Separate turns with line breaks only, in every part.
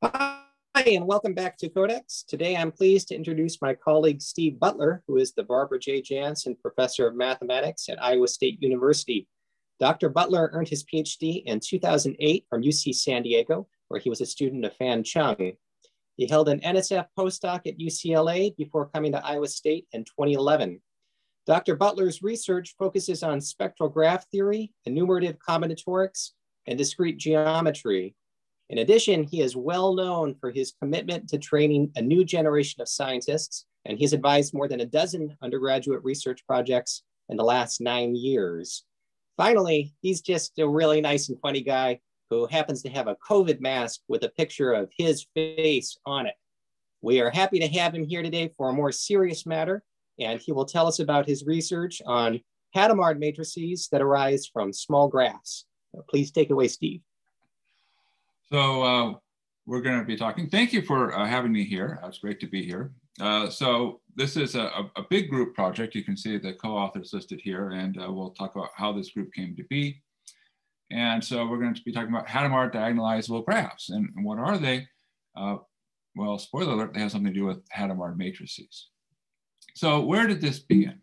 Hi, and welcome back to Codex. Today, I'm pleased to introduce my colleague, Steve Butler, who is the Barbara J. Jansen Professor of Mathematics at Iowa State University. Dr. Butler earned his PhD in 2008 from UC San Diego, where he was a student of Fan Chung. He held an NSF postdoc at UCLA before coming to Iowa State in 2011. Dr. Butler's research focuses on spectral graph theory, enumerative combinatorics, and discrete geometry. In addition, he is well known for his commitment to training a new generation of scientists, and he's advised more than a dozen undergraduate research projects in the last 9 years. Finally, he's just a really nice and funny guy who happens to have a COVID mask with a picture of his face on it. We are happy to have him here today for a more serious matter, and he will tell us about his research on Hadamard matrices that arise from small graphs. Please take it away, Steve.
So we're going to be talking. Thank you for having me here. It's great to be here. So this is a big group project. You can see the co-authors listed here, and we'll talk about how this group came to be. And so we're going to be talking about Hadamard diagonalizable graphs. And what are they? Well, spoiler alert, they have something to do with Hadamard matrices. So where did this begin?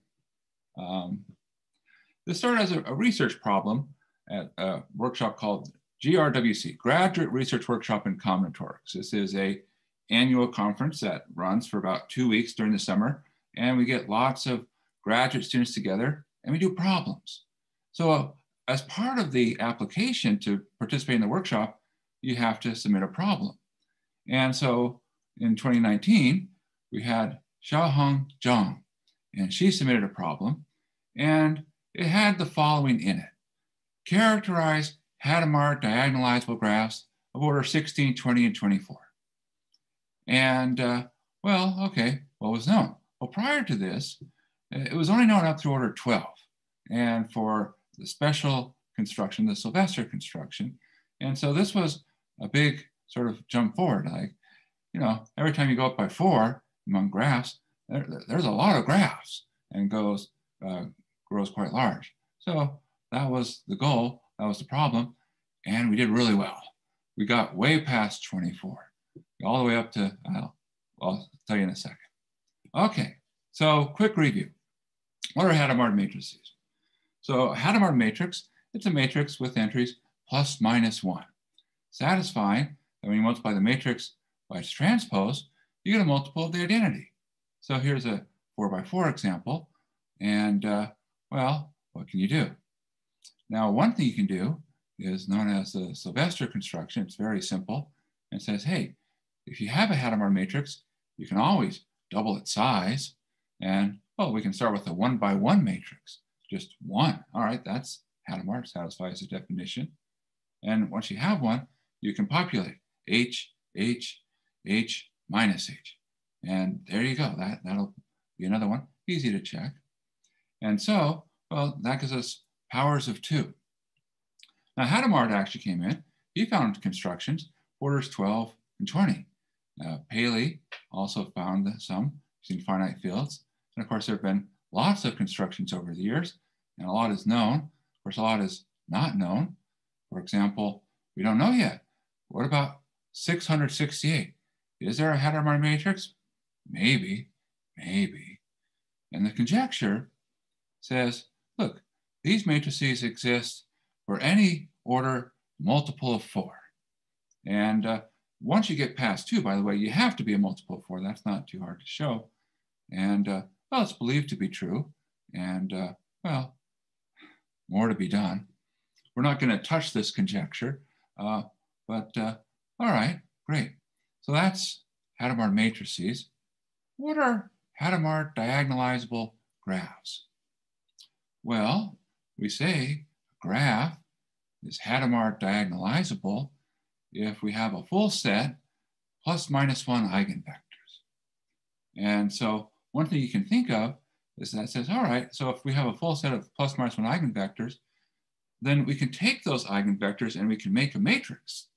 This started as a research problem at a workshop called GRWC, Graduate Research Workshop in Combinatorics. This is an annual conference that runs for about 2 weeks during the summer, and we get lots of graduate students together, and we do problems. So as part of the application to participate in the workshop, you have to submit a problem. And so in 2019, we had Xiaohong Zhang, and she submitted a problem, and it had the following in it. Characterize Hadamard diagonalizable graphs of order 16, 20, and 24. And well, okay, what was known? Well, prior to this, it was only known up to order 12. And for the special construction, the Sylvester construction. And so this was a big sort of jump forward. Like, you know, every time you go up by 4 among graphs, there's a lot of graphs and grows quite large. So that was the goal. That was the problem. And we did really well. We got way past 24, all the way up to, I'll tell you in a second. Okay, so quick review. What are Hadamard matrices? So Hadamard matrix, it's a matrix with entries plus minus 1, satisfying that when you multiply the matrix by its transpose, you get a multiple of the identity. So here's a 4 by 4 example. And well, what can you do? Now, one thing you can do is known as the Sylvester construction. It's very simple. And it says, hey, if you have a Hadamard matrix, you can always double its size. And, well, we can start with a 1 by 1 matrix, just 1. All right, that's Hadamard, satisfies the definition. And once you have one, you can populate H, H, H, minus H. And there you go. That'll be another one, easy to check. And so, well, that gives us powers of 2. Now, Hadamard actually came in. He found constructions, orders 12 and 20. Paley also found some using finite fields. And of course, there have been lots of constructions over the years, and a lot is known. Of course, a lot is not known. For example, we don't know yet. What about 668? Is there a Hadamard matrix? Maybe, maybe. And the conjecture says, look, these matrices exist for any order multiple of 4. And once you get past 2, by the way, you have to be a multiple of 4. That's not too hard to show. And well, it's believed to be true. And well, more to be done. We're not going to touch this conjecture, but all right, great. So that's Hadamard matrices. What are Hadamard diagonalizable graphs? Well, we say a graph is Hadamard diagonalizable if we have a full set plus minus 1 eigenvectors. And so one thing you can think of is that says, all right, so if we have a full set of plus minus 1 eigenvectors, then we can take those eigenvectors and we can make a matrix.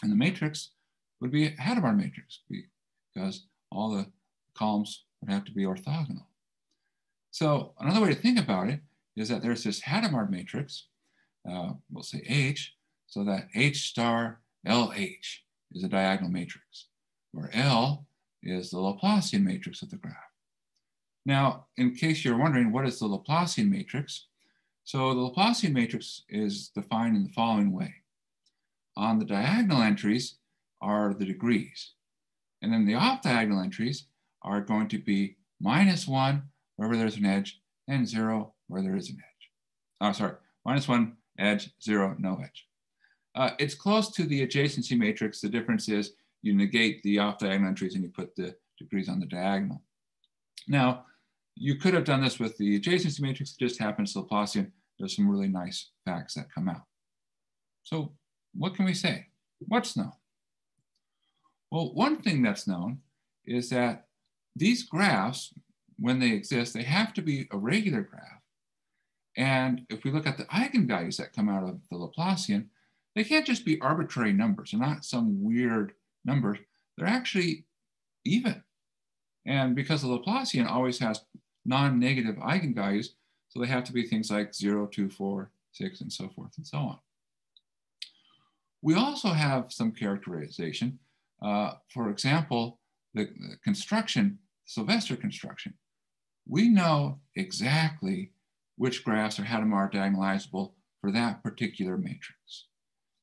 And the matrix would be a Hadamard matrix because all the columns would have to be orthogonal. So another way to think about it is that there's this Hadamard matrix, we'll say H, so that H star LH is a diagonal matrix, where L is the Laplacian matrix of the graph. Now, in case you're wondering, what is the Laplacian matrix? So the Laplacian matrix is defined in the following way. On the diagonal entries are the degrees. And then the off-diagonal entries are going to be -1 wherever there's an edge and 0 where there is an edge. Oh, sorry, -1 edge, 0, no edge. It's close to the adjacency matrix. The difference is you negate the off-diagonal entries and you put the degrees on the diagonal. Now, you could have done this with the adjacency matrix. It just happens to Laplacian. There's some really nice facts that come out. So what can we say? What's known? Well, one thing that's known is that these graphs, when they exist, they have to be a regular graph. And if we look at the eigenvalues that come out of the Laplacian, they can't just be arbitrary numbers. They're not some weird numbers. They're actually even. And because the Laplacian always has non-negative eigenvalues, so they have to be things like 0, 2, 4, 6, and so forth and so on. We also have some characterization. For example, the construction, Sylvester construction. We know exactly which graphs are Hadamard diagonalizable for that particular matrix.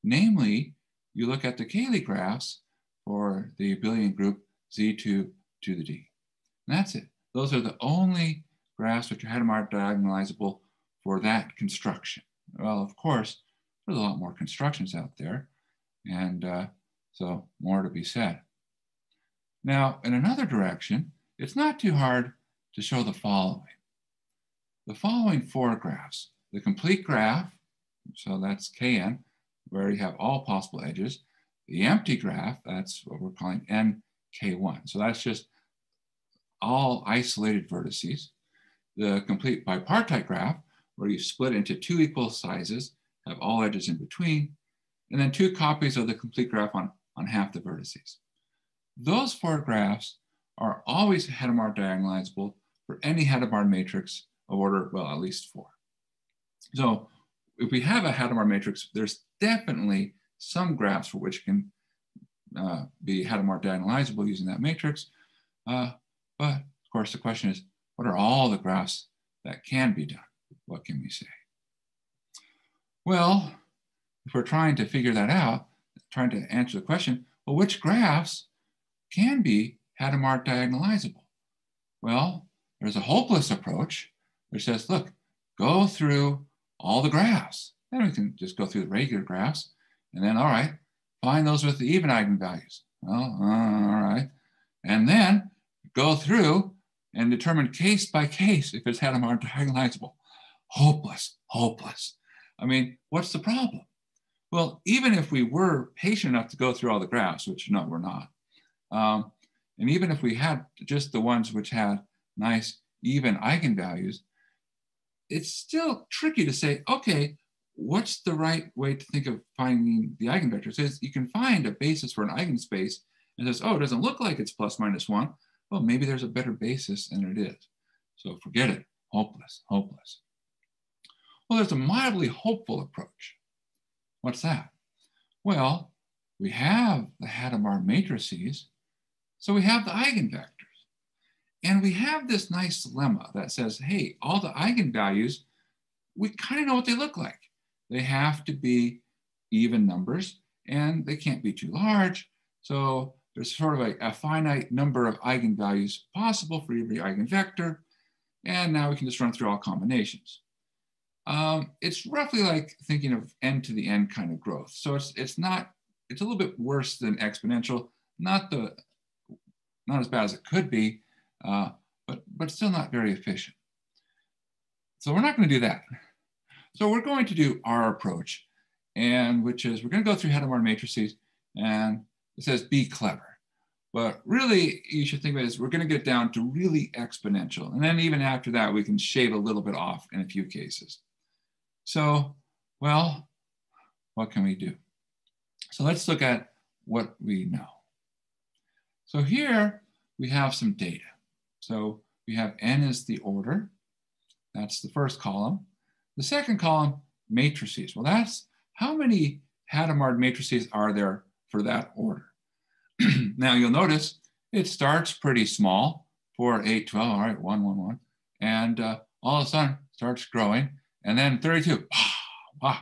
Namely, you look at the Cayley graphs for the abelian group Z2 to the D. And that's it. Those are the only graphs which are Hadamard diagonalizable for that construction. Well, of course, there's a lot more constructions out there, and so more to be said. Now, in another direction, it's not too hard to show the following. The following 4 graphs, the complete graph, so that's Kn, where you have all possible edges. The empty graph, that's what we're calling NK1. So that's just all isolated vertices. The complete bipartite graph, where you split into 2 equal sizes, have all edges in between, and then 2 copies of the complete graph on half the vertices. Those 4 graphs are always Hadamard diagonalizable for any Hadamard matrix of order, well, at least 4. So if we have a Hadamard matrix, there's definitely some graphs for which can be Hadamard diagonalizable using that matrix. But of course, the question is, what are all the graphs that can be done? What can we say? Well, if we're trying to figure that out, trying to answer the question, well, which graphs can be Hadamard diagonalizable? Well, there's a hopeless approach which says, look, go through all the graphs. Then we can just go through the regular graphs and then, all right, find those with the even eigenvalues. Well, all right. And then go through and determine case by case if it's Hadamard diagonalizable. Hopeless, hopeless. I mean, what's the problem? Well, even if we were patient enough to go through all the graphs, which no, we're not, and even if we had just the ones which had nice even eigenvalues, it's still tricky to say, okay, what's the right way to think of finding the eigenvectors? Is you can find a basis for an eigenspace and says, oh, it doesn't look like it's ±1. Well, maybe there's a better basis than it is. So forget it, hopeless, hopeless. Well, there's a mildly hopeful approach. What's that? Well, we have the Hadamard matrices, so we have the eigenvectors. And we have this nice lemma that says, hey, all the eigenvalues, we kind of know what they look like. They have to be even numbers, and they can't be too large. So there's sort of a finite number of eigenvalues possible for every eigenvector. And now we can just run through all combinations. It's roughly like thinking of n to the n kind of growth. So it's a little bit worse than exponential, not as bad as it could be, but still not very efficient. So we're not going to do that. So we're going to do our approach, and which is we're going to go through Hadamard matrices, and it says be clever. But really, you should think of it as we're going to get down to really exponential. And then even after that, we can shave a little bit off in a few cases. So, well, what can we do? So let's look at what we know. So here we have some data. So we have n is the order. That's the first column. The second column, matrices. Well, that's how many Hadamard matrices are there for that order. Now you'll notice it starts pretty small, 4, 8, 12, all right, 1, 1, 1. And all of a sudden starts growing. And then 32, wow,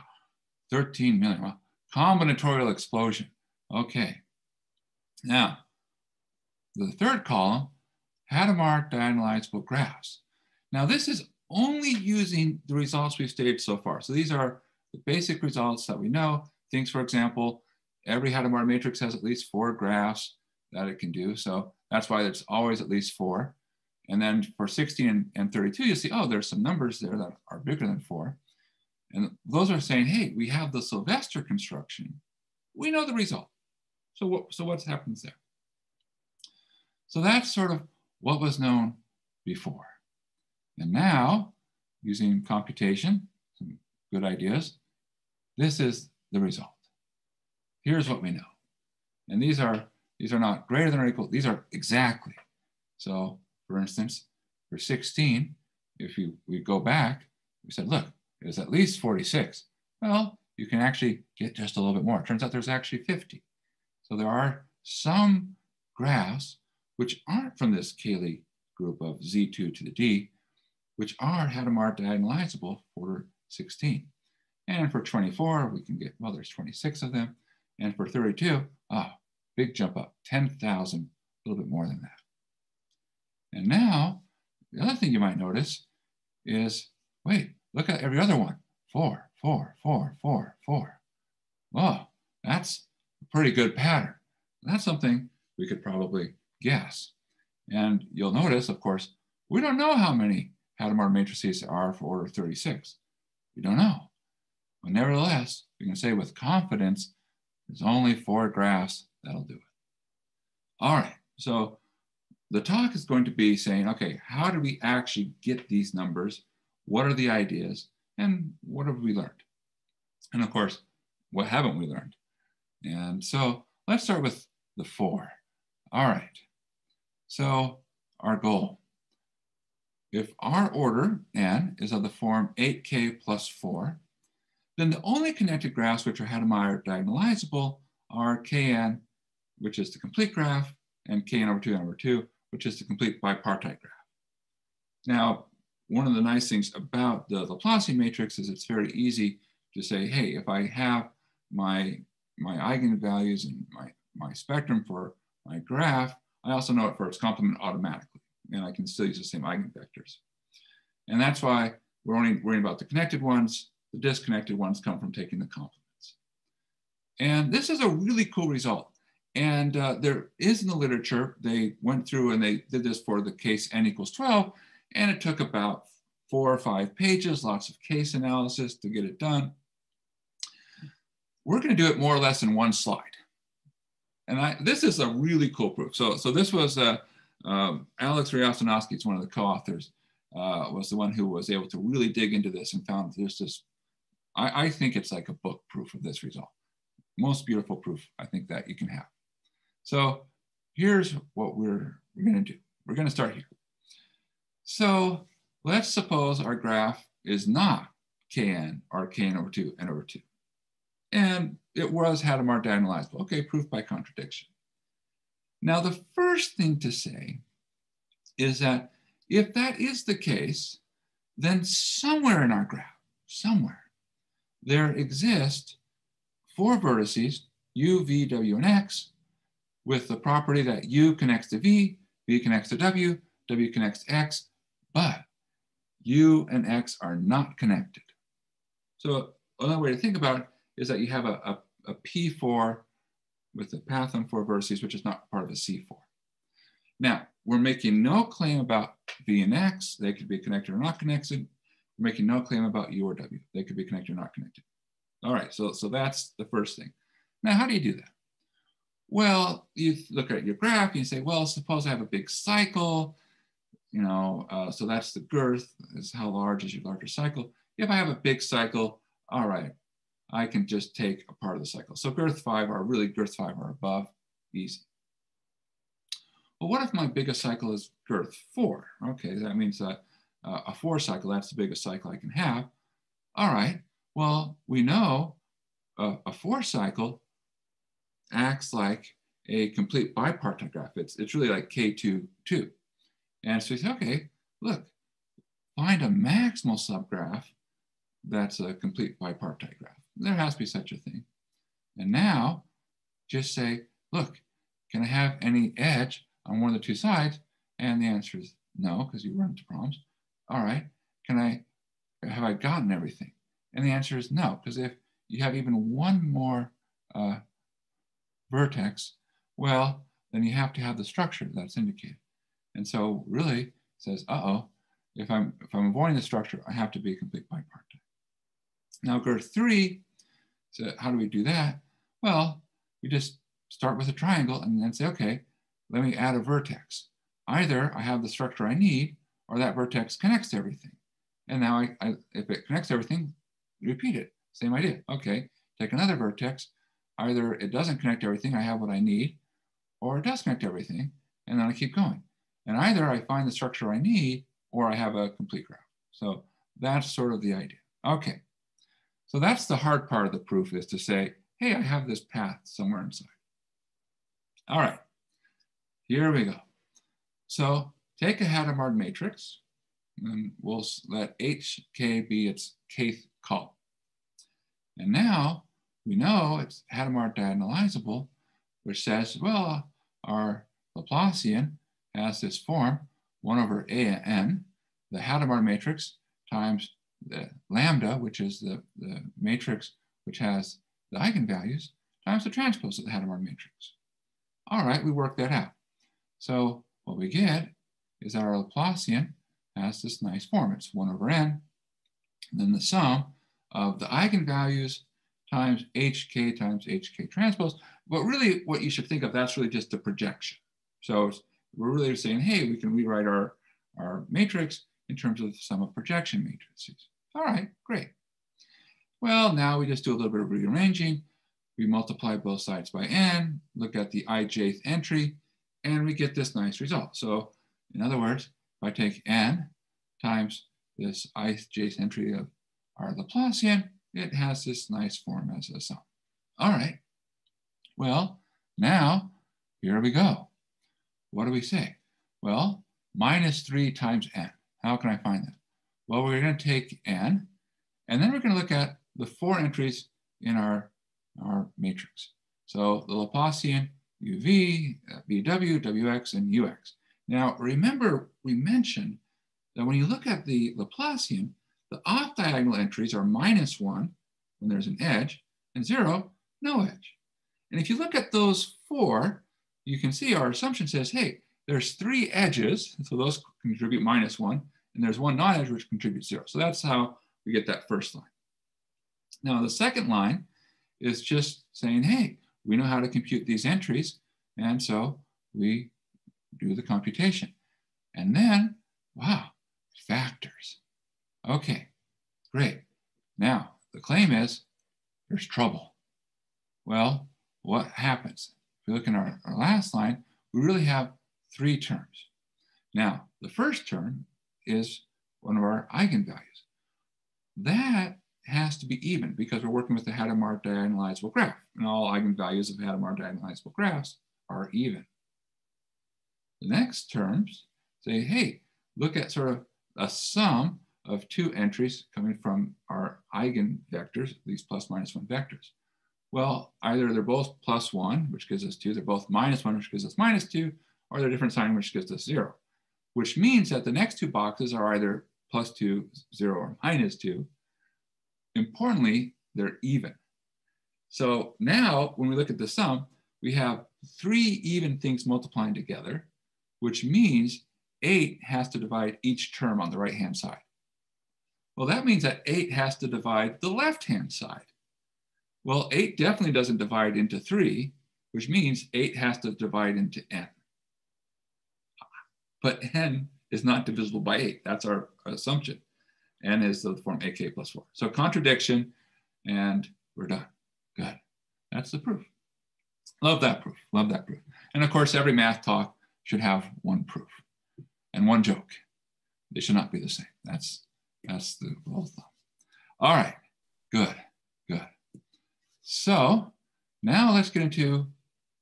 13 million, wow. Combinatorial explosion. Okay. Now, the third column, Hadamard diagonalizable graphs. Now this is only using the results we've stated so far. So these are the basic results that we know. Things, for example, every Hadamard matrix has at least 4 graphs that it can do. So that's why there's always at least 4. And then for 16 and 32, you see, oh, there's some numbers there that are bigger than 4. And those are saying, hey, we have the Sylvester construction. We know the result. So what happens there? So that's sort of what was known before. And now, using computation, some good ideas, this is the result. Here's what we know. And these are not greater than or equal, these are exactly. So for instance, for 16, if we go back, we said, look, it was at least 46. Well, you can actually get just a little bit more. It turns out there's actually 50. So there are some graphs which aren't from this Cayley group of Z2 to the D, which are Hadamard diagonalizable for 16. And for 24, we can get, well, there's 26 of them. And for 32, big jump up, 10,000, a little bit more than that. And now, the other thing you might notice is, wait, look at every other one. 4, 4, 4, 4, 4. Well, that's a pretty good pattern. That's something we could probably guess. And you'll notice, of course, we don't know how many Hadamard matrices there are for order 36. We don't know. But nevertheless, we can say with confidence, there's only 4 graphs that'll do it. All right, so the talk is going to be saying, okay, how do we actually get these numbers? What are the ideas? And what have we learned? And of course, what haven't we learned? And so let's start with the 4. All right, so our goal. If our order, n, is of the form 8k plus 4, then the only connected graphs which are Hadamard diagonalizable are kn, which is the complete graph, and kn over 2 n over 2, which is the complete bipartite graph. Now, one of the nice things about the Laplacian matrix is it's very easy to say, hey, if I have my eigenvalues and my spectrum for my graph, I also know it for its complement automatically, and I can still use the same eigenvectors. And that's why we're only worrying about the connected ones. The disconnected ones come from taking the complements. And this is a really cool result. And there is in the literature, they went through and they did this for the case n equals 12, and it took about 4 or 5 pages, lots of case analysis to get it done. We're going to do it more or less in one slide. And this is a really cool proof. So this was Alex Riasanovsky, it's one of the co-authors, was the one who was able to really dig into this and found this. I think it's like a book proof of this result. Most beautiful proof I think that you can have. So here's what we're going to do. We're going to start here. So let's suppose our graph is not kn or kn over 2 n over 2. And it was Hadamard diagonalizable. Okay, proof by contradiction. Now the first thing to say is that if that is the case, then somewhere in our graph, somewhere, there exist 4 vertices, u, v, w, and x, with the property that u connects to v connects to w connects to x, but u and x are not connected. So another way to think about it is that you have a P4 with the path on 4 vertices, which is not part of a C4. Now, we're making no claim about v and x. They could be connected or not connected. We're making no claim about u or w. They could be connected or not connected. All right, so that's the first thing. Now, how do you do that? Well, you look at your graph and you say, well, suppose I have a big cycle, so that's the girth, is how large is your larger cycle. If I have a big cycle, all right, I can just take a part of the cycle. So girth 5 or really girth 5 or above, easy. Well, what if my biggest cycle is girth 4? Okay, that means that a 4 cycle, that's the biggest cycle I can have. All right, well, we know a 4 cycle acts like a complete bipartite graph. It's really like K2, 2. And so we say, okay, look, find a maximal subgraph that's a complete bipartite graph. There has to be such a thing. And now just say, look, can I have any edge on one of the two sides? And the answer is no, because you run into problems. All right, have I gotten everything? And the answer is no, because if you have even one more vertex, well, then you have to have the structure that's indicated. And so really it says, if I'm avoiding the structure, I have to be a complete bipartite. Now girth 3, so how do we do that? Well, we just start with a triangle and then say, okay, let me add a vertex. Either I have the structure I need, or that vertex connects to everything. And now if it connects to everything, repeat it. Same idea. Okay, take another vertex. Either it doesn't connect to everything, I have what I need, or it does connect to everything, and then I keep going. And either I find the structure I need, or I have a complete graph. So that's sort of the idea. Okay, so that's the hard part of the proof, is to say, hey, I have this path somewhere inside. All right, here we go. So take a Hadamard matrix, and we'll let HK be its kth column. And now we know it's Hadamard diagonalizable, which says, well, our Laplacian has this form, 1 over AN, the Hadamard matrix times the lambda, which is the matrix which has the eigenvalues, times the transpose of the Hadamard matrix. All right, we work that out. So what we get is that our Laplacian has this nice form. It's 1 over n, and then the sum of the eigenvalues times HK times HK transpose. But really what you should think of, that's really just the projection. So we're really saying, hey, we can rewrite our matrix in terms of the sum of projection matrices. All right, great. Well, now we just do a little bit of rearranging. We multiply both sides by n, look at the ijth entry, and we get this nice result. So in other words, if I take n times this ijth entry of our Laplacian, it has this nice form as a sum. All right, well, now here we go. What do we say? Well, minus 3 times n. How can I find that? Well, we're going to take n, and then we're going to look at the 4 entries in our matrix. So the Laplacian uv, vw, wx, and ux. Now, remember we mentioned that when you look at the Laplacian, the off-diagonal entries are -1 when there's an edge, and 0, no edge. And if you look at those 4, you can see our assumption says, hey, there's 3 edges, so those contribute -1, and there's 1 non-edge which contributes 0. So that's how we get that first line. Now the second line is just saying, hey, we know how to compute these entries, and so we do the computation. And then, wow, factors. Okay, great. Now, the claim is there's trouble. Well, what happens? If we look in our last line, we really have 3 terms. Now, the first term is one of our eigenvalues. That has to be even because we're working with the Hadamard diagonalizable graph, and all eigenvalues of Hadamard diagonalizable graphs are even. The next terms say, hey, look at sort of a sum of 2 entries coming from our eigenvectors, these plus minus 1 vectors. Well, either they're both +1, which gives us 2, they're both -1, which gives us -2, or they're different sign, which gives us 0, which means that the next 2 boxes are either +2, 0, or -2. Importantly, they're even. So now when we look at the sum, we have 3 even things multiplying together, which means 8 has to divide each term on the right-hand side. Well, that means that 8 has to divide the left-hand side. Well, 8 definitely doesn't divide into 3, which means 8 has to divide into n. But n is not divisible by 8. That's our assumption. N is the form ak plus 4. So contradiction, and we're done. Good. That's the proof. Love that proof. Love that proof. And of course, every math talk should have 1 proof and 1 joke. They should not be the same. That's the rule of thumb. All right. Good. Good. So now let's get into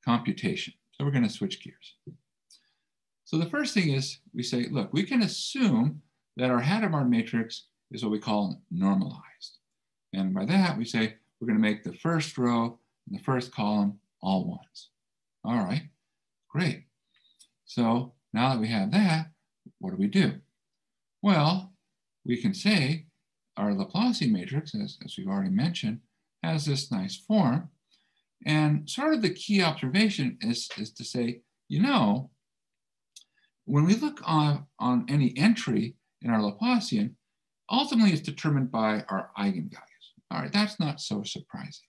computation. So we're going to switch gears. So the first thing is we say, look, we can assume that our Hadamard matrix is what we call normalized. And by that, we say we're going to make the first row and the first column all ones. All right, great. So now that we have that, what do? Well, we can say our Laplacian matrix, as we've already mentioned, has this nice form. And sort of the key observation is to say, you know, when we look on any entry in our Laplacian, ultimately it's determined by our eigenvalues. All right, that's not so surprising.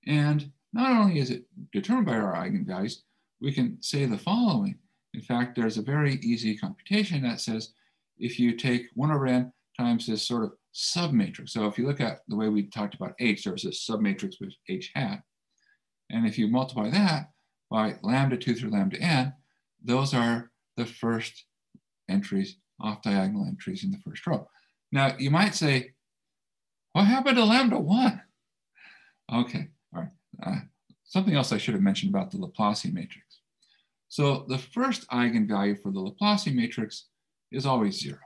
And not only is it determined by our eigenvalues, we can say the following. In fact, there's a very easy computation that says if you take 1 over n times this sort of submatrix. So if you look at the way we talked about H, there's this submatrix with H hat. And if you multiply that by lambda 2 through lambda n, those are the first entries, off diagonal entries in the first row. Now you might say, what happened to lambda 1? Okay, all right. Something else I should have mentioned about the Laplacian matrix. So the first eigenvalue for the Laplacian matrix is always 0.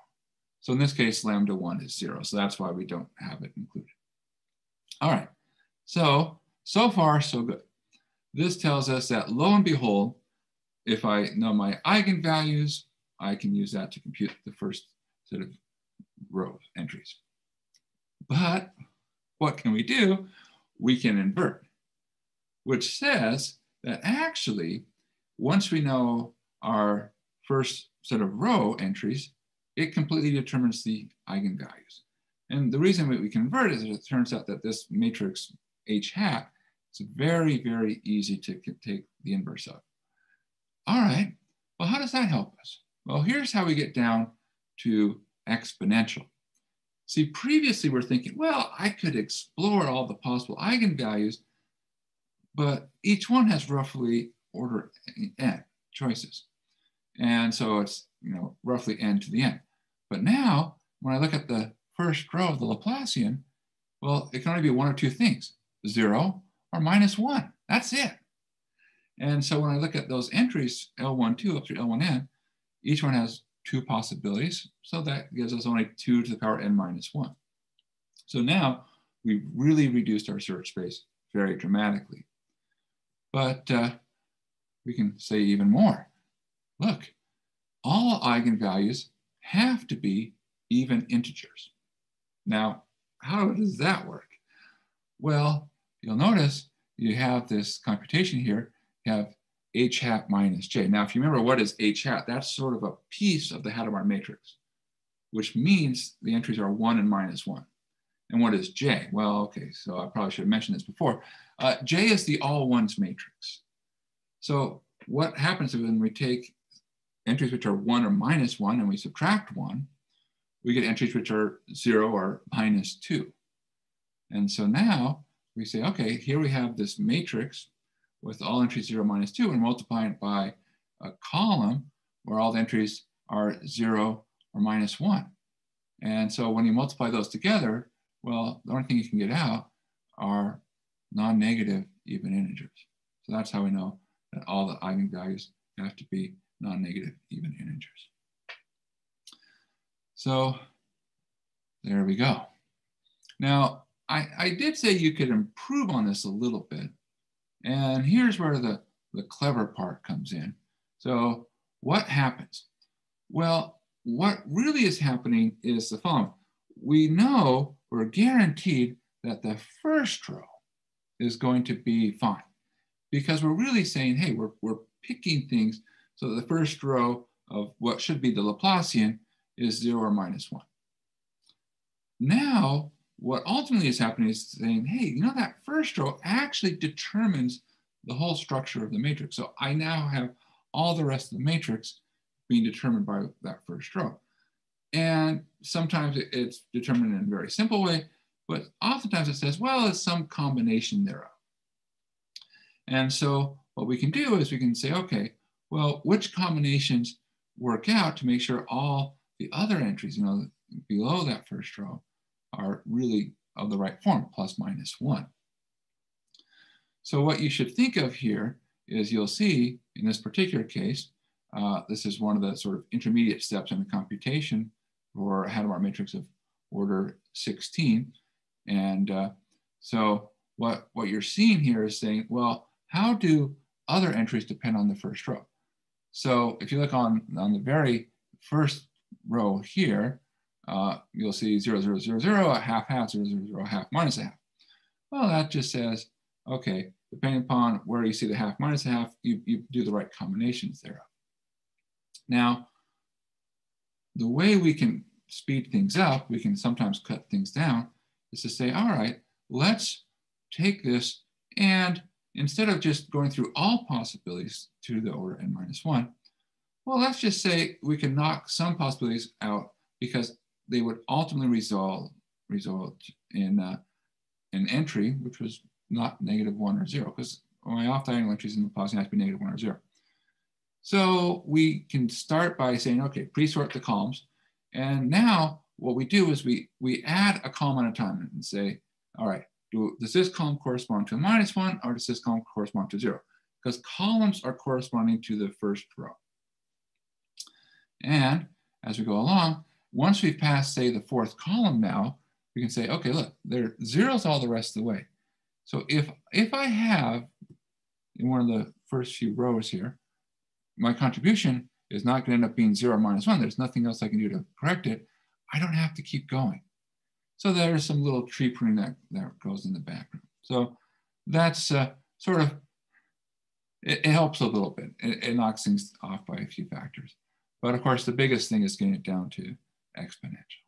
So in this case, lambda 1 is 0. So that's why we don't have it included. All right. So far, so good. This tells us that, lo and behold, if I know my eigenvalues, I can use that to compute the first set of row entries. But what can we do? We can invert, which says that actually, once we know our first set of row entries, it completely determines the eigenvalues. And the reason we convert is that it turns out that this matrix H hat is very, very easy to take the inverse of. All right, well, how does that help us? Well, here's how we get down to exponential. See, previously we're thinking, well, I could explore all the possible eigenvalues, but each one has roughly order n choices. And so it's, you know, roughly n to the n. But now, when I look at the first row of the Laplacian, well, it can only be one of two things, 0 or -1. That's it. And so when I look at those entries, L12 up through L1n, each one has 2 possibilities. So that gives us only 2 to the power n minus 1. So now we've really reduced our search space very dramatically. But we can say even more. Look, all eigenvalues have to be even integers. Now, how does that work? Well, you'll notice you have this computation here. You have H hat minus J. Now, if you remember what is H hat, that's sort of a piece of the Hadamard matrix, which means the entries are 1 and -1. And what is J? Well, okay, so I probably should have mentioned this before. J is the all ones matrix. So what happens is when we take entries which are 1 or -1 and we subtract 1, we get entries which are 0 or -2. And so now we say, okay, here we have this matrix with all entries 0, -2, and multiply it by a column where all the entries are 0 or -1. And so when you multiply those together, well, the only thing you can get out are non-negative even integers. So that's how we know that all the eigenvalues have to be non-negative even integers. So there we go. Now, I did say you could improve on this a little bit. And here's where the clever part comes in. So what happens? Well, what really is happening is the following. We know we're guaranteed that the first row is going to be fine because we're really saying, hey, we're picking things so that the first row of what should be the Laplacian is 0 or -1. Now, what ultimately is happening is saying, hey, you know, that first row actually determines the whole structure of the matrix. So I now have all the rest of the matrix being determined by that first row. And sometimes it's determined in a very simple way, but oftentimes it says, well, it's some combination thereof. And so what we can do is we can say, okay, well, which combinations work out to make sure all the other entries, you know, below that first row are really of the right form, ±1. So what you should think of here is you'll see in this particular case, this is one of the sort of intermediate steps in the computation for a Hadamard matrix of order 16. And so what you're seeing here is saying, well, how do other entries depend on the first row? So if you look on the very first row here, you'll see 0, 0, 0, 0, a half, half, 0, 0, 0, half, minus a half. Well, that just says, okay, depending upon where you see the half minus a half, you do the right combinations thereof. Now, the way we can speed things up, we can sometimes cut things down, is to say, all right, let's take this and instead of just going through all possibilities to the order n minus 1, well, let's just say we can knock some possibilities out because they would ultimately result in an entry which was not -1 or 0, because my off-diagonal entries in Laplacian has to be -1 or 0. So we can start by saying, okay, pre-sort the columns. And now what we do is we add a column at a time and say, all right, does this column correspond to a -1 or does this column correspond to 0? Because columns are corresponding to the first row. And as we go along, once we've passed, say, the fourth column now, we can say, okay, look, there are zeros all the rest of the way. So if I have, in one of the first few rows here, my contribution is not going to end up being 0 or -1. There's nothing else I can do to correct it. I don't have to keep going. So there's some little tree pruning that goes in the background. So that's sort of, it helps a little bit. It knocks things off by a few factors. But of course, the biggest thing is getting it down to exponential.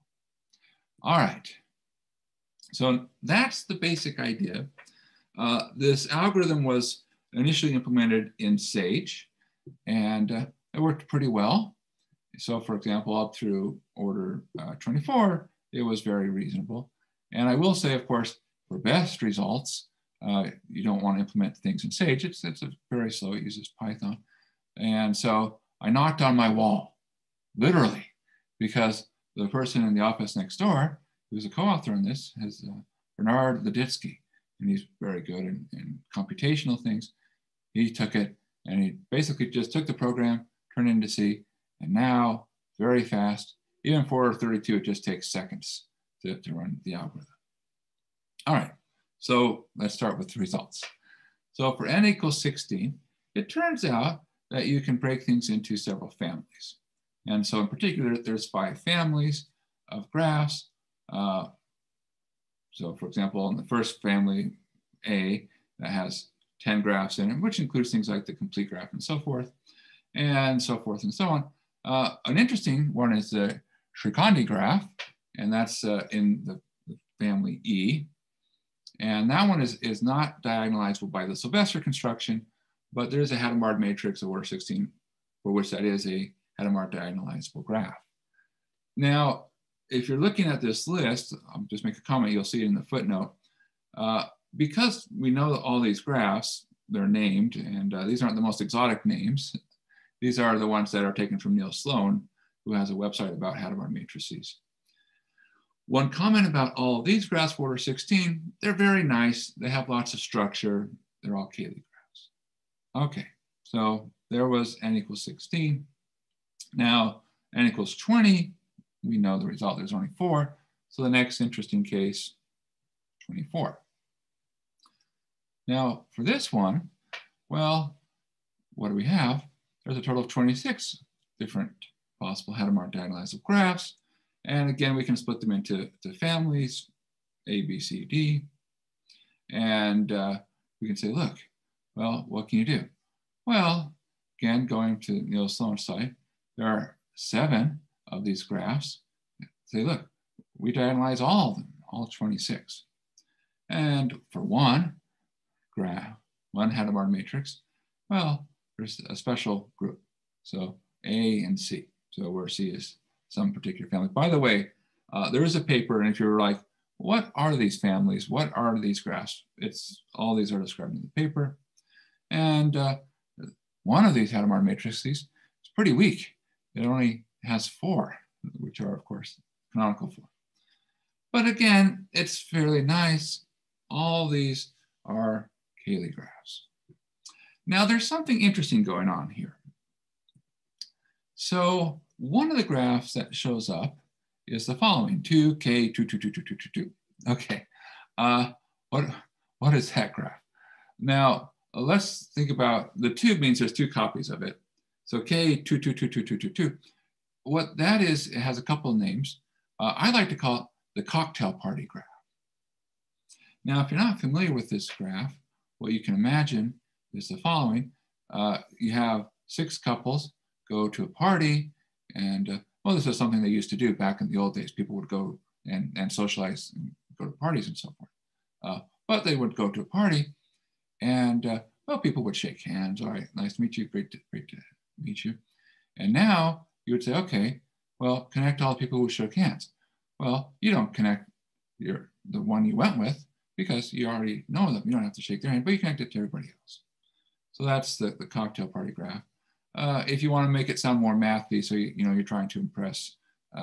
All right. So that's the basic idea. This algorithm was initially implemented in Sage, and it worked pretty well. So for example, up through order 24, it was very reasonable. And I will say, of course, for best results, you don't want to implement things in Sage. It's a very slow, it uses Python. And so I knocked on my wall, literally, because the person in the office next door, who's a co-author on this, is Bernard Lidický, and he's very good in computational things. He took it and he basically just took the program, turned it into C, and now very fast, even for order 32, it just takes seconds to run the algorithm. All right, so let's start with the results. So for n equals 16, it turns out that you can break things into several families. And so in particular, there's 5 families of graphs. So for example, in the first family, A, that has 10 graphs in it, which includes things like the complete graph and so forth and so on. An interesting one is the Shrikandi graph, and that's in the family E. And that one is not diagonalizable by the Sylvester construction, but there is a Hadamard matrix of order 16 for which that is a Hadamard diagonalizable graph. Now, if you're looking at this list, I'll just make a comment, you'll see it in the footnote. Because we know all these graphs, they're named, and these aren't the most exotic names. These are the ones that are taken from Neil Sloan, who has a website about Hadamard matrices. One comment about all of these graphs for order 16, they're very nice. They have lots of structure. They're all Cayley graphs. Okay, so there was n equals 16. Now, n equals 20, we know the result, there's only 4. So the next interesting case, 24. Now, for this one, well, what do we have? There's a total of 26 different possible Hadamard diagonalizable graphs. And again, we can split them into families, A, B, C, D. And we can say, look, well, what can you do? Well, again, going to Neil Sloan's site, there are 7 of these graphs. Say, look, we diagonalize all of them, all 26. And for one graph, one Hadamard matrix, well, there's a special group. So A and C. So where C is some particular family. By the way, there is a paper, and if you're like, what are these families? What are these graphs? It's all these are described in the paper. And one of these Hadamard matrices is pretty weak. It only has 4, which are, of course, canonical form. But again, it's fairly nice. All these are Cayley graphs. Now there's something interesting going on here. So one of the graphs that shows up is the following: 2k 2 2 2 2 2 2 2. Okay, what is that graph? Now let's think about the 2 means there's 2 copies of it. So k 2 2 2 2 2 2 2. What that is, it has a couple of names. I like to call it the cocktail party graph. Now, if you're not familiar with this graph, what you can imagine is the following. You have 6 couples go to a party, and well, this is something they used to do back in the old days. People would go and socialize and go to parties and so forth. But they would go to a party, and well, people would shake hands. All right, nice to meet you, great to meet you. And now you would say, okay, well, connect all the people who shook hands. Well, you don't connect the one you went with because you already know them. You don't have to shake their hand, but you connect it to everybody else. So that's the cocktail party graph. If you want to make it sound more mathy, so you're trying to impress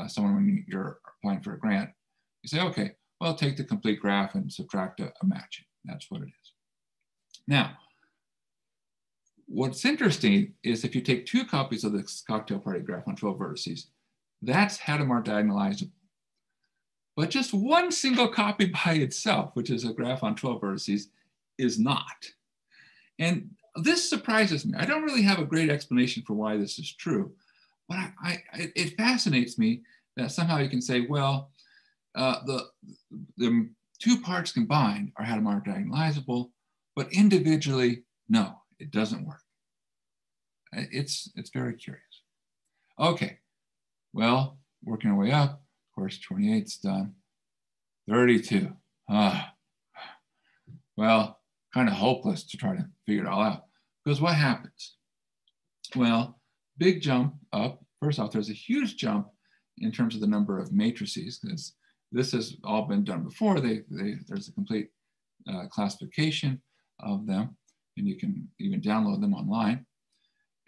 someone when you're applying for a grant, you say, okay, well, take the complete graph and subtract a matching. That's what it is. Now, what's interesting is if you take 2 copies of this cocktail party graph on 12 vertices, that's Hadamard diagonalizable. But just one single copy by itself, which is a graph on 12 vertices, is not. And this surprises me. I don't really have a great explanation for why this is true, but it fascinates me that somehow you can say, well, the 2 parts combined are Hadamard diagonalizable, but individually, no, it doesn't work. It's very curious. Okay, well, working our way up, of course, 28's done. 32. Well, kind of hopeless to try to figure it all out. Because what happens? Well, big jump up. First off, there's a huge jump in terms of the number of matrices, because this has all been done before. There's a complete classification of them, and you can even download them online.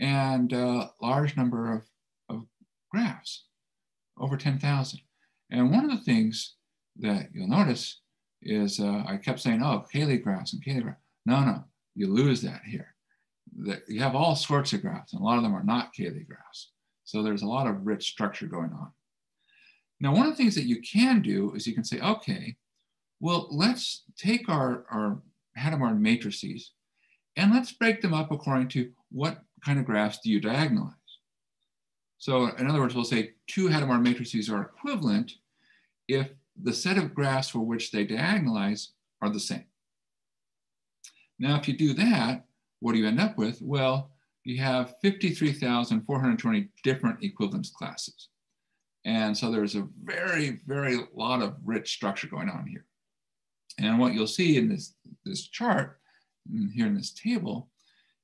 And a large number of graphs, over 10,000. And one of the things that you'll notice is I kept saying, oh, Cayley graphs and Cayley graphs. No, you lose that here. You have all sorts of graphs, and a lot of them are not Cayley graphs. So there's a lot of rich structure going on. Now, one of the things that you can do is you can say, okay, well, let's take our Hadamard matrices and let's break them up according to what kind of graphs do you diagonalize. So in other words, we'll say 2 Hadamard matrices are equivalent if the set of graphs for which they diagonalize are the same. Now, if you do that, what do you end up with? Well, you have 53,420 different equivalence classes. And so there's a very, very lot of rich structure going on here. And what you'll see in this chart, here in this table,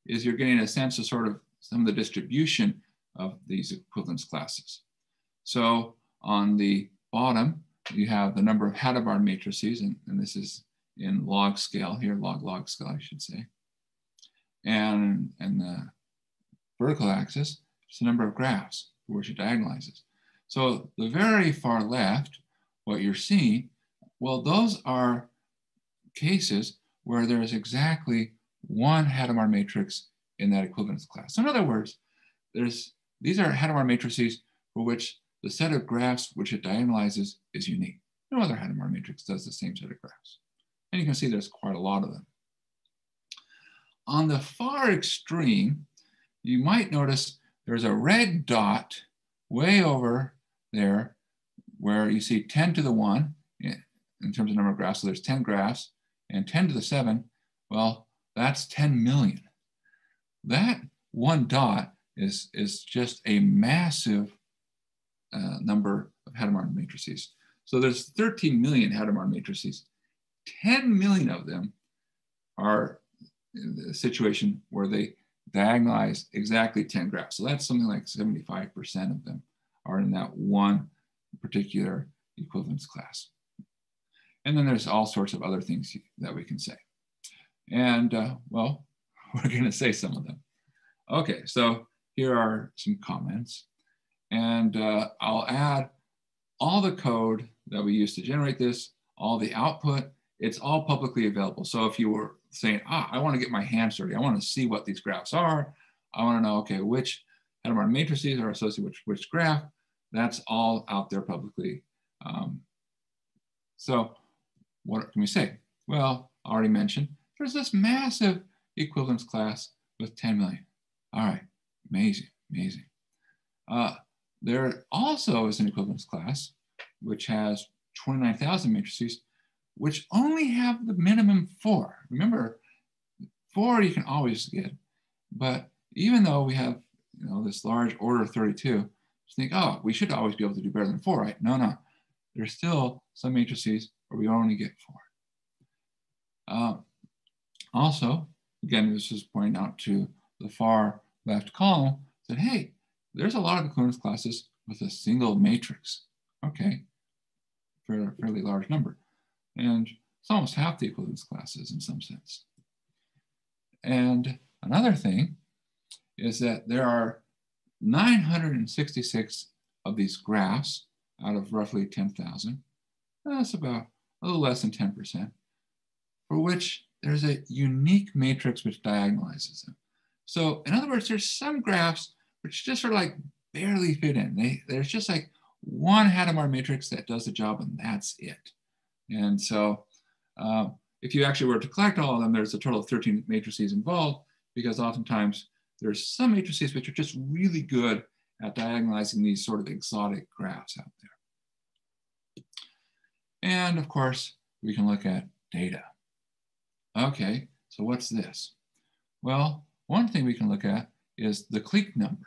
is you're getting a sense of sort of some of the distribution of these equivalence classes. So on the bottom, you have the number of Hadamard matrices, and this is in log scale here, log scale, I should say. And the vertical axis is the number of graphs for which it diagonalizes. So the very far left, what you're seeing, well, those are cases where there is exactly one Hadamard matrix in that equivalence class. So in other words, these are Hadamard matrices for which the set of graphs which it diagonalizes is unique. No other Hadamard matrix does the same set of graphs. And you can see there's quite a lot of them. On the far extreme, you might notice there's a red dot way over there where you see 10 to the 1 in terms of number of graphs. So there's 10 graphs, and 10 to the 7, well, that's 10 million. That one dot is just a massive number of Hadamard matrices. So there's 13 million Hadamard matrices. 10 million of them are in the situation where they diagonalize exactly 10 graphs. So that's something like 75% of them are in that one particular equivalence class. And then there's all sorts of other things that we can say. And well, we're going to say some of them. Okay, so here are some comments. And I'll add all the code that we use to generate this, all the output. It's all publicly available. So if you were saying, I want to get my hands dirty. I want to see what these graphs are. I want to know, okay, which Hadamard matrices are associated with which graph. That's all out there publicly. So what can we say? Well, I already mentioned, there's this massive equivalence class with 10 million. All right, amazing, amazing. There also is an equivalence class, which has 29,000 matrices, which only have the minimum 4. Remember, 4 you can always get, but even though we have this large order 32, you think, oh, we should always be able to do better than 4, right? No, no. There's still some matrices where we only get 4. Also, again, this is pointing out to the far left column that, hey, there's a lot of equivalence classes with a single matrix. Okay, fairly large number. And it's almost half the equivalence classes in some sense. And another thing is that there are 966 of these graphs out of roughly 10,000. That's about a little less than 10%, for which there's a unique matrix which diagonalizes them. So in other words, there's some graphs which just sort of like barely fit in. There's just like one Hadamard matrix that does the job, and that's it. And so if you actually were to collect all of them, there's a total of 13 matrices involved, because oftentimes there's some matrices which are just really good at diagonalizing these sort of exotic graphs out there. And of course, we can look at data. Okay, so what's this? Well, one thing we can look at is the clique number.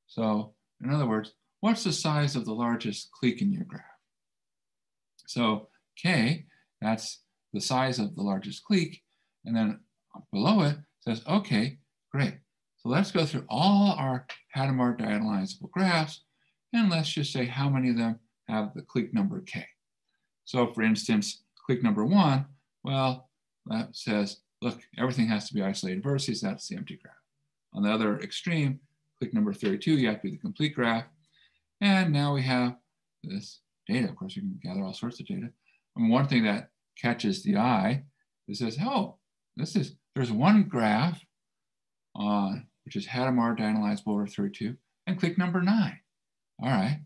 So in other words, what's the size of the largest clique in your graph? So K, that's the size of the largest clique. And then below it says, okay, great. So let's go through all our Hadamard diagonalizable graphs, and let's just say how many of them have the clique number K. So for instance, clique number 1, well, that says, look, everything has to be isolated vertices. That's the empty graph. On the other extreme, clique number 32, you have to be the complete graph. And now we have this data. Of course, you can gather all sorts of data. And one thing that catches the eye is this, oh, there's one graph which is Hadamard diagonalizable over 32, and clique number 9. All right,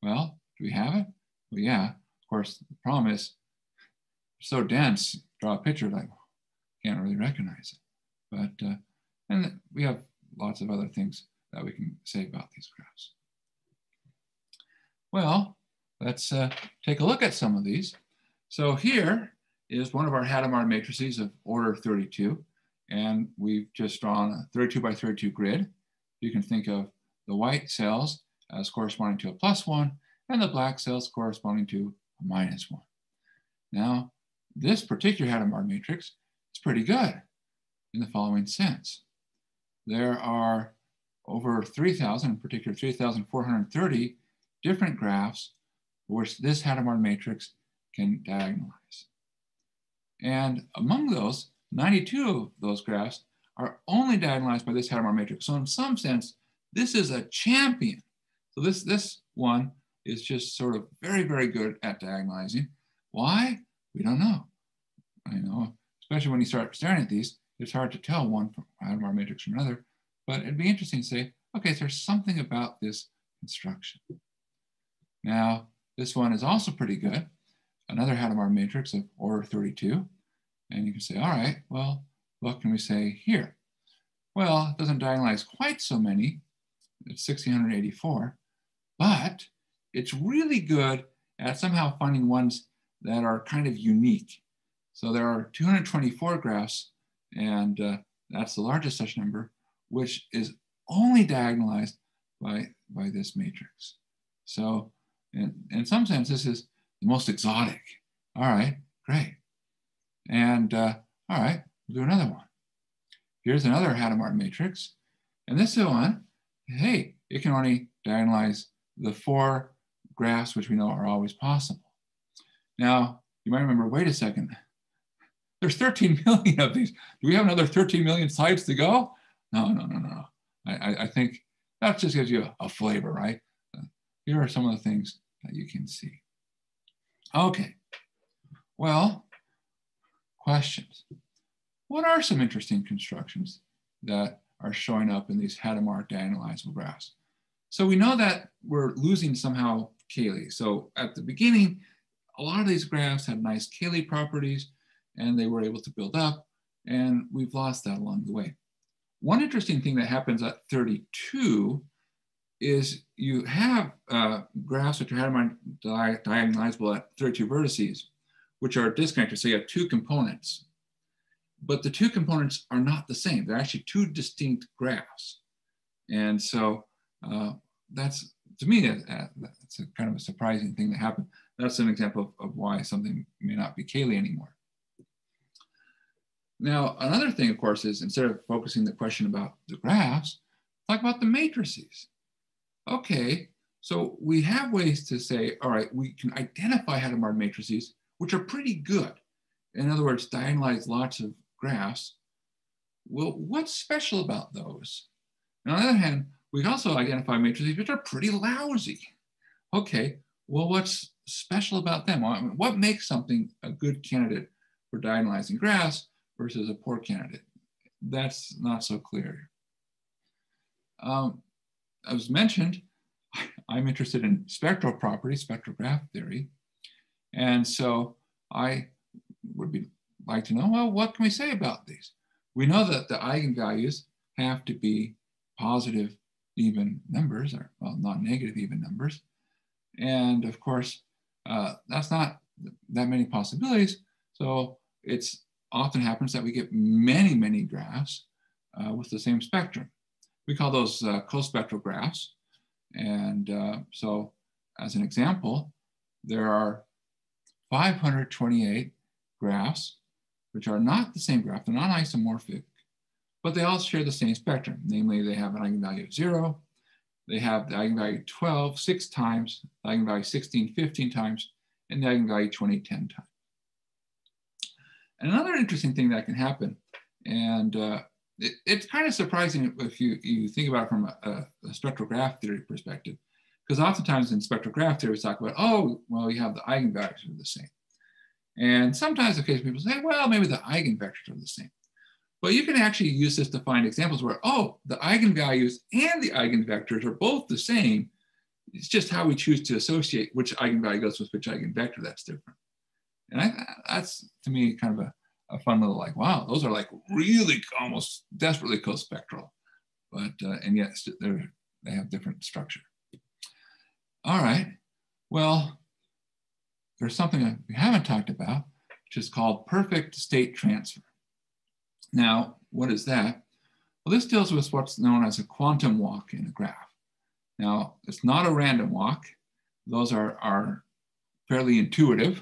well, do we have it? Well, yeah, of course, the problem is it's so dense, draw a picture, like, can't really recognize it. But, and we have lots of other things that we can say about these graphs. Well, let's take a look at some of these. So here is one of our Hadamard matrices of order 32. And we've just drawn a 32 by 32 grid. You can think of the white cells as corresponding to a +1, and the black cells corresponding to a -1. Now, this particular Hadamard matrix is pretty good in the following sense. There are over 3,000, in particular 3,430 different graphs for which this Hadamard matrix can diagonalize. And among those, 92 of those graphs are only diagonalized by this Hadamard matrix. So in some sense, this is a champion. So this one is just sort of very, very good at diagonalizing. Why? We don't know. Especially when you start staring at these, it's hard to tell one from Hadamard matrix from another. But it'd be interesting to say, okay, so there's something about this construction. Now, this one is also pretty good. Another Hadamard matrix of order 32. And you can say, all right, well, what can we say here? Well, it doesn't diagonalize quite so many. It's 1,684, but it's really good at somehow finding ones that are kind of unique. So there are 224 graphs, and that's the largest such number, which is only diagonalized by this matrix. So in some sense, this is the most exotic. All right, great. And all right, we'll do another one. Here's another Hadamard matrix. And this one, hey, it can only diagonalize the 4 graphs, which we know are always possible. Now, you might remember, wait a second, there's 13 million of these. Do we have another 13 million sites to go? No. I think that just gives you a flavor, right? Here are some of the things that you can see. Okay, well, questions. what are some interesting constructions that are showing up in these Hadamard diagonalizable graphs? So we know that we're losing somehow Cayley. So at the beginning, a lot of these graphs had nice Cayley properties and they were able to build up, and we've lost that along the way. One interesting thing that happens at 32 is you have graphs which are Hadamard diagonalizable at 32 vertices, which are disconnected. So you have two components, but the two components are not the same. They're actually two distinct graphs. And so that's, to me, that's a kind of a surprising thing that happened. That's an example of why something may not be Cayley anymore. Now, another thing, of course, is instead of focusing the question about the graphs, talk about the matrices. Okay, so we have ways to say, all right, we can identify Hadamard matrices, which are pretty good. In other words, diagonalize lots of graphs. Well, what's special about those? And on the other hand, we can also identify matrices which are pretty lousy. Okay, well, what's special about them? What makes something a good candidate for diagonalizing graphs versus a poor candidate? That's not so clear. As mentioned, I'm interested in spectral properties, spectrograph theory. And so I would like to know, well, what can we say about these? We know that the eigenvalues have to be positive even numbers, or well, non-negative even numbers. And of course, that's not that many possibilities. So it's often happens that we get many, many graphs with the same spectrum. We call those co-spectral graphs. And so as an example, there are 528 graphs, which are not the same graph, they're not isomorphic, but they all share the same spectrum. Namely, they have an eigenvalue of 0, they have the eigenvalue 12 6 times, the eigenvalue 16 15 times, and the eigenvalue 20 10 times. And another interesting thing that can happen, and it's kind of surprising if you think about it from a spectral graph theory perspective, because oftentimes in spectral graph theory, we talk about, oh, well, you have the eigenvectors are the same. And sometimes occasionally people say, well, maybe the eigenvectors are the same. But you can actually use this to find examples where, oh, the eigenvalues and the eigenvectors are both the same. It's just how we choose to associate which eigenvalue goes with which eigenvector that's different. And that's, to me, kind of a fun little, like, wow, those are like really almost desperately co-spectral, but and yet they have different structure. All right, well, there's something that we haven't talked about, which is called perfect state transfer. Now, what is that? Well, this deals with what's known as a quantum walk in a graph. Now, it's not a random walk. Those are fairly intuitive.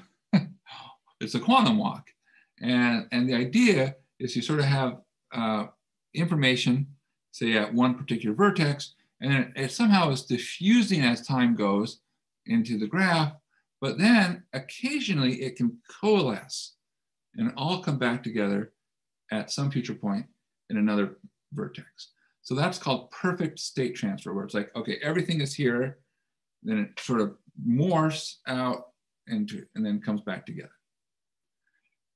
It's a quantum walk. And the idea is you sort of have information, say at one particular vertex, and it somehow is diffusing as time goes into the graph, but then occasionally it can coalesce and all come back together at some future point in another vertex. So that's called perfect state transfer, where it's like, okay, everything is here, then it sort of morphs out into, and then comes back together.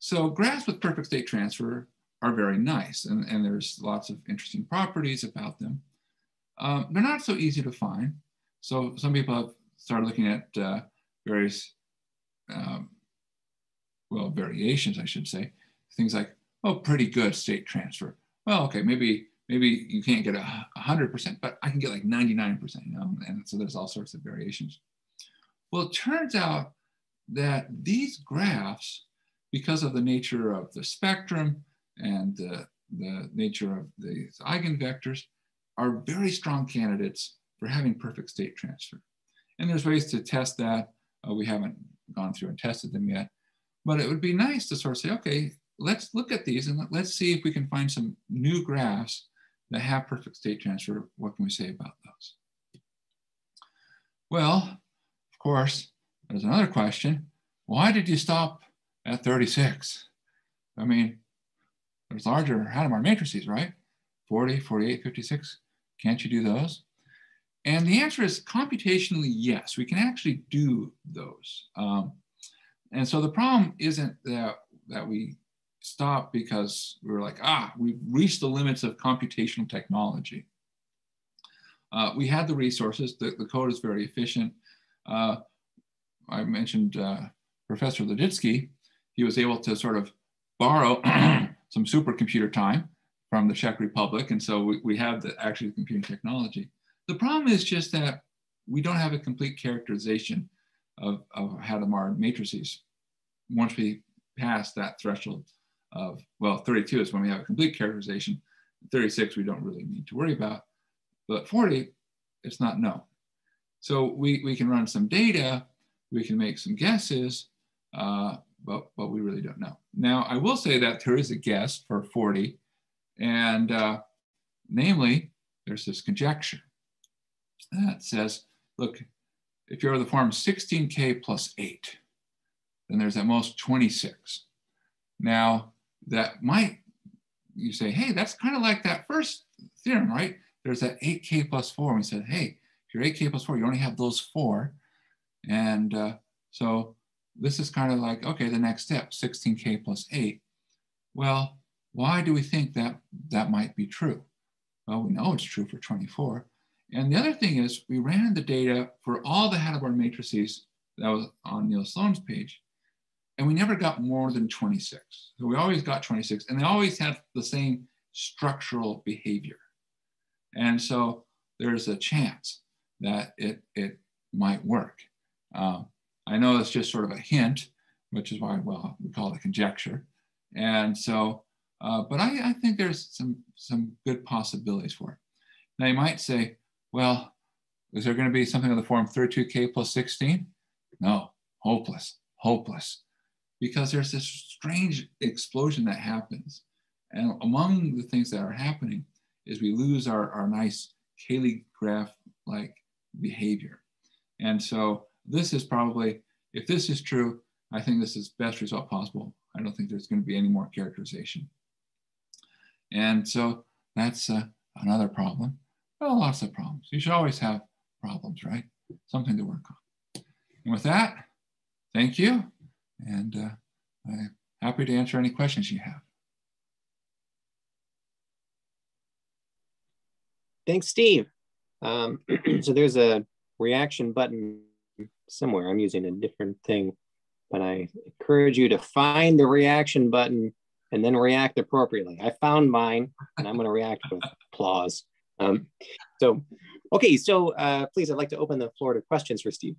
So graphs with perfect state transfer are very nice, and there's lots of interesting properties about them. They're not so easy to find. So some people have started looking at various, well, variations, I should say. Things like, oh, pretty good state transfer. Well, okay, maybe you can't get 100%, but I can get like 99%, you know? And so there's all sorts of variations. Well, it turns out that these graphs, because of the nature of the spectrum and the nature of the eigenvectors, are very strong candidates for having perfect state transfer. And there's ways to test that. We haven't gone through and tested them yet, but it would be nice to sort of say, okay, let's look at these and let's see if we can find some new graphs that have perfect state transfer. What can we say about those? Well, of course, there's another question. Why did you stop at 36? I mean, there's larger Hadamard matrices, right? 40, 48, 56. Can't you do those? And the answer is computationally, yes, we can actually do those. And so the problem isn't that we stopped because we were like, we've reached the limits of computational technology. We had the resources. The code is very efficient. I mentioned Professor Lidický. He was able to sort of borrow some supercomputer time from the Czech Republic. And so we have actually the computing technology. The problem is just that we don't have a complete characterization of Hadamard matrices. Once we pass that threshold of, well, 32 is when we have a complete characterization. 36 we don't really need to worry about. But 40, it's not known. So we can run some data, we can make some guesses, but we really don't know. Now, I will say that there is a guess for 40, and namely, there's this conjecture that says, look, if you're of the form 16k plus 8, then there's at most 26. Now, that might, you say, hey, that's kind of like that first theorem, right? There's that 8k plus 4. And we said, hey, if you're 8k plus 4, you only have those 4. And so this is kind of like, okay, the next step, 16k plus 8. Well, why do we think that that might be true? Well, we know it's true for 24. And the other thing is we ran the data for all the Hadamard matrices that was on Neil Sloan's page, and we never got more than 26. So we always got 26, and they always had the same structural behavior. And so there's a chance that it might work. I know it's just sort of a hint, which is why, well, we call it a conjecture. And so, but I think there's some good possibilities for it. Now you might say, well, is there going to be something of the form 32k plus 16? No, hopeless, hopeless. Because there's this strange explosion that happens. And among the things that are happening is we lose our nice Cayley graph-like behavior. And so this is probably, if this is true, I think this is best result possible. I don't think there's going to be any more characterization. And so that's another problem. Well, lots of problems. You should always have problems, right? Something to work on. And with that, thank you. And I'm happy to answer any questions you have.
Thanks, Steve. So there's a reaction button somewhere. I'm using a different thing, but I encourage you to find the reaction button and then react appropriately. I found mine, and I'm going to react with applause. Okay, so please, I'd like to open the floor to questions for Steve.